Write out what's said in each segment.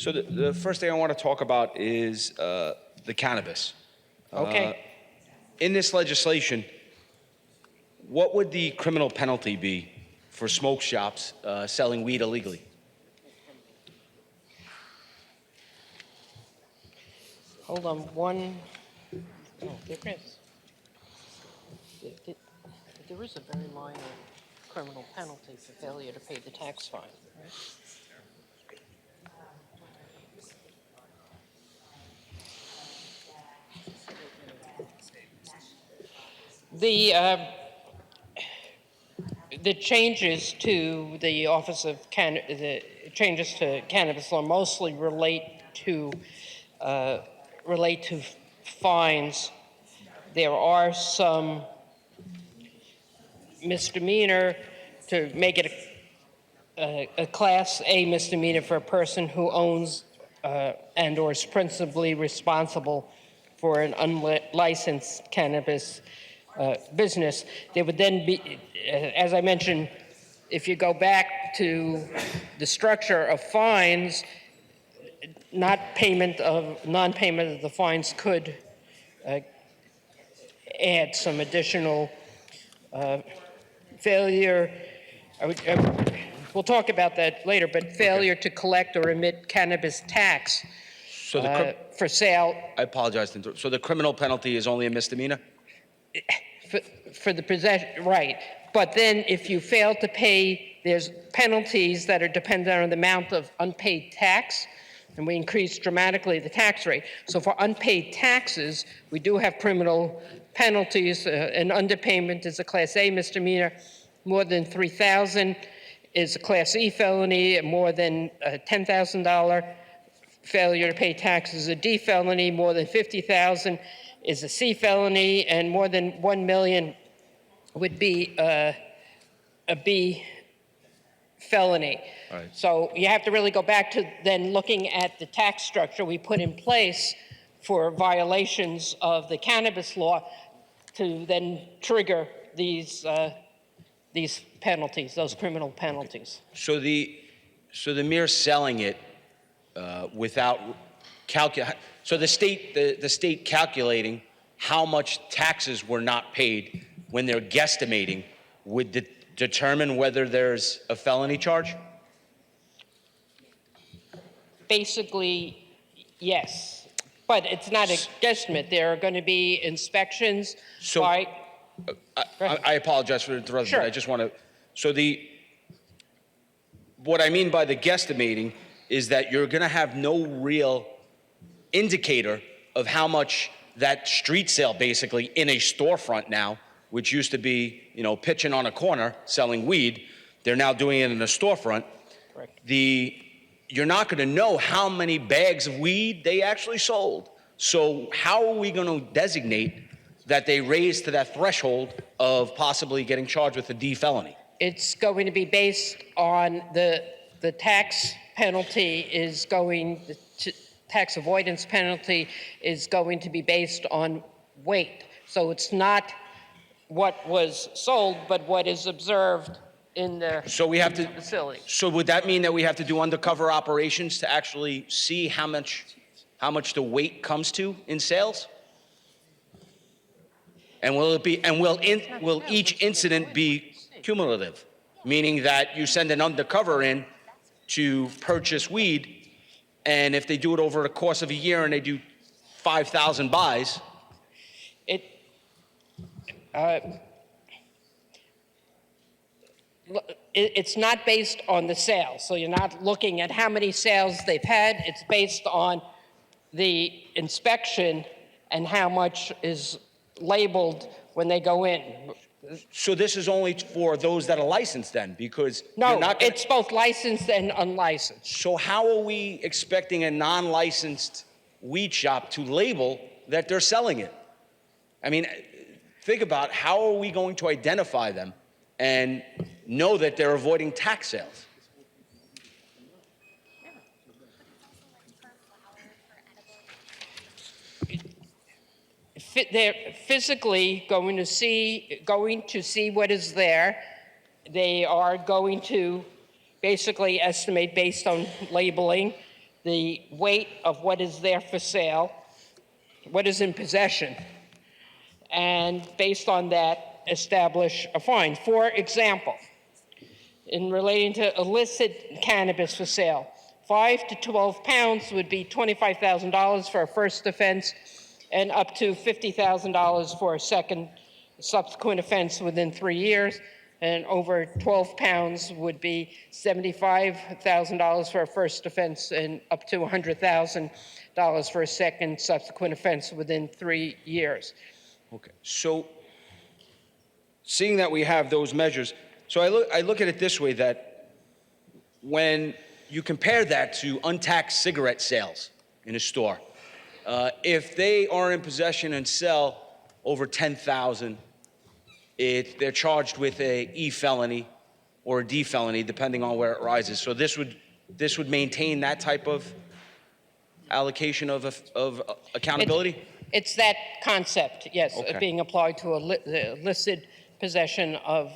So the first thing I want to talk about is the cannabis. Okay. In this legislation, what would the criminal penalty be for smoke shops selling weed illegally? Hold on one. Oh, there is. There is a very minor criminal penalty for failure to pay the tax fine, right? The changes to the Office of the changes to cannabis law mostly relate to fines. There are some misdemeanor to make it a Class A misdemeanor for a person who owns and or is principally responsible for an unlicensed cannabis business. There would then be, as I mentioned, if you go back to the structure of fines, non-payment of the fines could add some additional failure. We'll talk about that later, but failure to collect or remit cannabis tax So for sale. I apologize to interrupt. So the criminal penalty is only a misdemeanor? For the possession, right. But then if you fail to pay, there's penalties that are dependent on the amount of unpaid tax, and we increased dramatically the tax rate. So for unpaid taxes, we do have criminal penalties. An underpayment is a Class A misdemeanor. More than $3,000 is a Class E felony. More than $10,000 failure to pay taxes is a D felony. More than $50,000 is a C felony, and more than $1 million would be a B felony. Right. So you have to really go back to then looking at the tax structure we put in place for violations of the cannabis law to then trigger these penalties, those criminal penalties. So the mere selling it without so the state calculating how much taxes were not paid when they're guesstimating would determine whether there's a felony charge? Basically, yes, but it's not a guesstimate. There are going to be inspections by. I apologize for interrupting, Sure. but I just want to. What I mean by the guesstimating is that you're going to have no real indicator of how much that street sale, basically in a storefront now, which used to be, pitching on a corner selling weed, they're now doing it in a storefront. Correct. You're not going to know how many bags of weed they actually sold. So how are we going to designate that they raised to that threshold of possibly getting charged with a D felony? It's going to be based on the tax penalty is going to, tax avoidance penalty is going to be based on weight. So it's not what was sold, but what is observed in the facility. So would that mean that we have to do undercover operations to actually see how much the weight comes to in sales? And will each incident be cumulative? Meaning that you send an undercover in to purchase weed, and if they do it over the course of a year and they do 5,000 buys. It's not based on the sales. So you're not looking at how many sales they've had. It's based on the inspection and how much is labeled when they go in. So this is only for those that are licensed then, because no, it's both licensed and unlicensed. So how are we expecting a non-licensed weed shop to label that they're selling it? I mean, think about how are we going to identify them and know that they're avoiding tax sales? They're physically going to see what is there. They are going to basically estimate based on labeling the weight of what is there for sale, what is in possession, and based on that, establish a fine. For example, in relating to illicit cannabis for sale, 5 to 12 pounds would be $25,000 for a first offense and up to $50,000 for a second subsequent offense within 3 years. And over 12 pounds would be $75,000 for a first offense and up to $100,000 for a second subsequent offense within 3 years. Okay, so seeing that we have those measures, so I look at it this way, that when you compare that to untaxed cigarette sales in a store, if they are in possession and sell over 10,000, they're charged with a E felony or a D felony, depending on where it rises. So this would maintain that type of allocation of accountability? It's that concept, yes, Okay. being applied to illicit possession of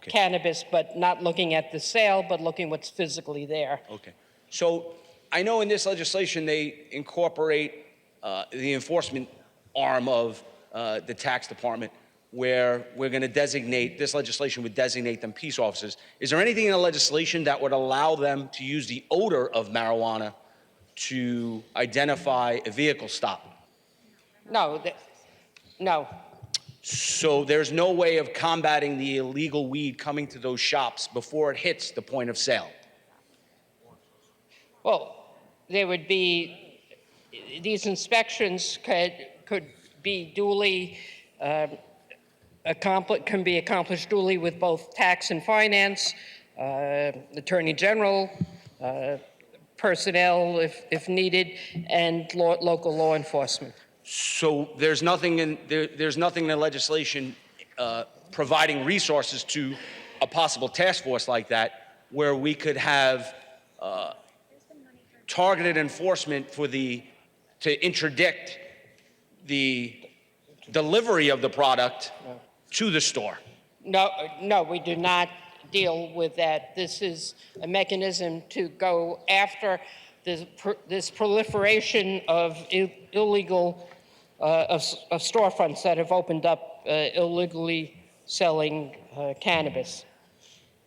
cannabis, but not looking at the sale, but looking what's physically there. Okay. So I know in this legislation they incorporate the enforcement arm of the tax department, where we're going to designate, this legislation would designate them peace officers. Is there anything in the legislation that would allow them to use the odor of marijuana to identify a vehicle stop? No, no. So there's no way of combating the illegal weed coming to those shops before it hits the point of sale? Well, there would be, these inspections could be duly can be accomplished duly with both tax and finance, attorney general, personnel if needed, and local law enforcement. So there's nothing in the legislation providing resources to a possible task force like that, where we could have targeted enforcement to interdict the delivery of the product to the store? No, we do not deal with that. This is a mechanism to go after this proliferation of illegal of storefronts that have opened up illegally selling cannabis.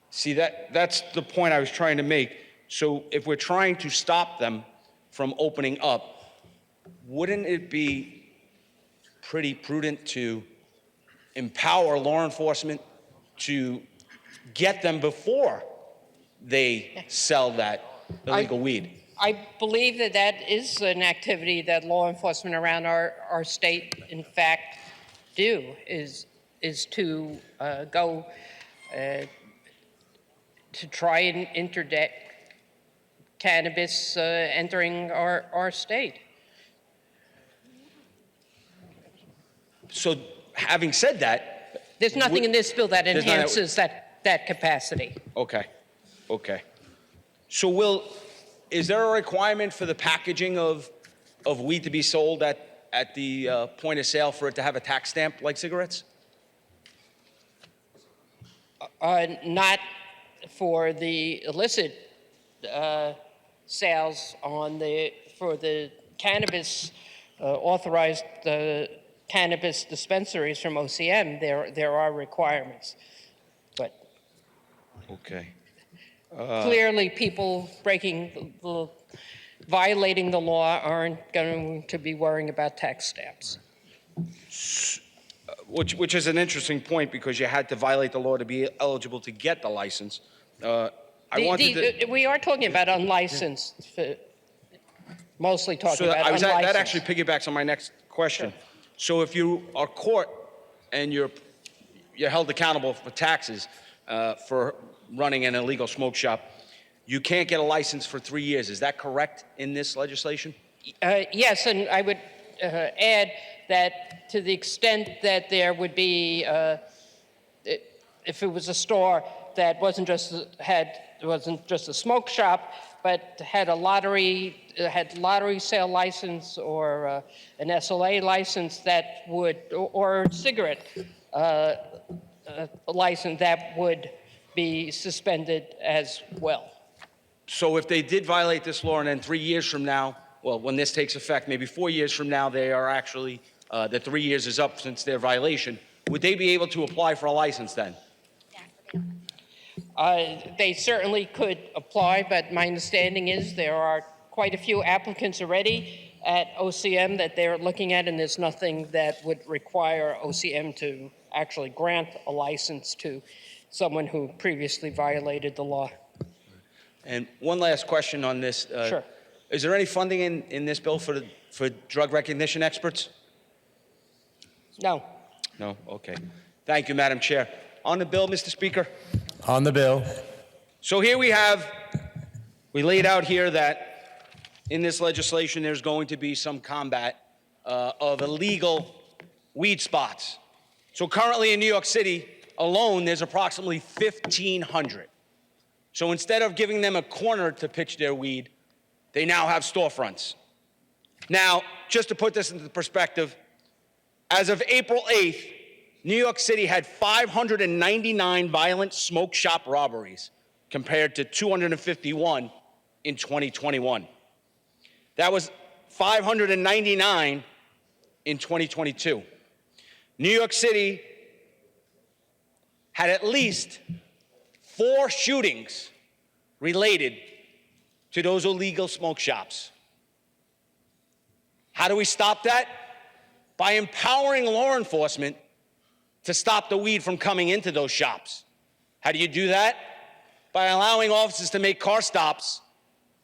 See, that's the point I was trying to make. So if we're trying to stop them from opening up, wouldn't it be pretty prudent to empower law enforcement to get them before they sell that illegal weed? I believe that is an activity that law enforcement around our state, in fact, do, is to go to try and interdict cannabis entering our state. So having said that, There's nothing in this bill that There's not- enhances that capacity. okay. So is there a requirement for the packaging of weed to be sold at the point of sale for it to have a tax stamp like cigarettes? Not for the illicit sales for the cannabis authorized cannabis dispensaries from OCM. There are requirements, but Okay. clearly people violating the law aren't going to be worrying about tax stamps. Which is an interesting point, because you had to violate the law to be eligible to get the license. We are talking about unlicensed, mostly talking about unlicensed. That actually piggybacks on my next question. So if you are caught and you're held accountable for taxes for running an illegal smoke shop, you can't get a license for 3 years. Is that correct in this legislation? Yes, and I would add that to the extent that there would be, if it was a store that wasn't just a smoke shop, but had a lottery sale license or an SLA license or cigarette license, that would be suspended as well. So if they did violate this law and then 3 years from now, well, when this takes effect, maybe 4 years from now, they are actually, the 3 years is up since their violation, would they be able to apply for a license then? They certainly could apply, but my understanding is there are quite a few applicants already at OCM that they're looking at, and there's nothing that would require OCM to actually grant a license to someone who previously violated the law. And one last question on this. Sure. Is there any funding in this bill for drug recognition experts? No. No? Okay. Thank you, Madam Chair. On the bill, Mr. Speaker. On the bill. So here we laid out here that in this legislation, there's going to be some combat of illegal weed spots. So currently in New York City alone, there's approximately 1,500. So instead of giving them a corner to pitch their weed, they now have storefronts. Now, just to put this into perspective, as of April 8th, New York City had 599 violent smoke shop robberies compared to 251 in 2021. That was 599 in 2022. New York City had at least 4 shootings related to those illegal smoke shops. How do we stop that? By empowering law enforcement to stop the weed from coming into those shops. How do you do that? By allowing officers to make car stops,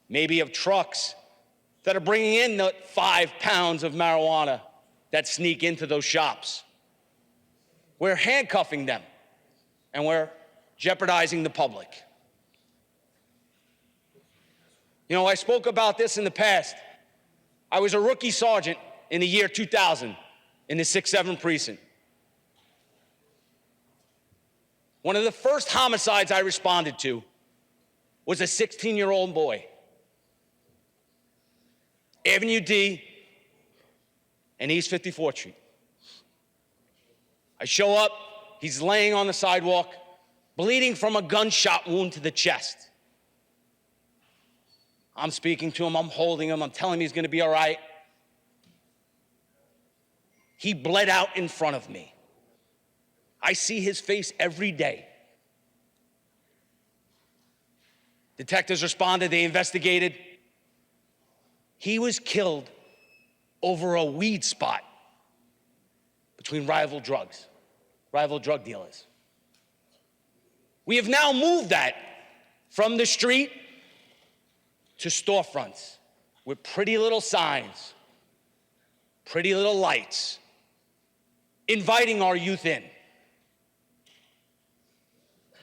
maybe of trucks, that are bringing in the 5 pounds of marijuana that sneak into those shops. We're handcuffing them, and we're jeopardizing the public. You know, I spoke about this in the past. I was a rookie sergeant in the year 2000 in the 6-7 precinct. One of the first homicides I responded to was a 16-year-old boy. Avenue D and East 54th Street. I show up, he's laying on the sidewalk, bleeding from a gunshot wound to the chest. I'm speaking to him, I'm holding him, I'm telling him he's gonna be all right. He bled out in front of me. I see his face every day. Detectives responded, they investigated. He was killed over a weed spot between rival drug dealers. We have now moved that from the street to storefronts with pretty little signs, pretty little lights, inviting our youth in.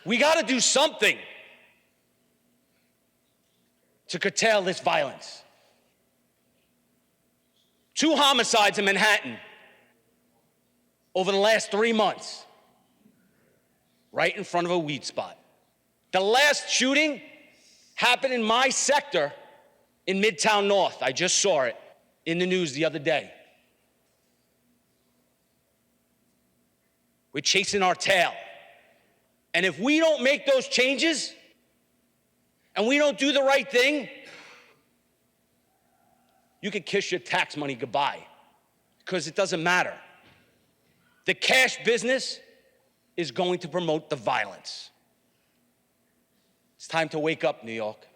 We got to do something to curtail this violence. 2 homicides in Manhattan over the last 3 months, right in front of a weed spot. The last shooting happened in my sector in Midtown North. I just saw it in the news the other day. We're chasing our tail. And if we don't make those changes and we don't do the right thing, you can kiss your tax money goodbye because it doesn't matter. The cash business is going to promote the violence. It's time to wake up, New York.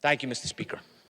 Thank you, Mr. Speaker.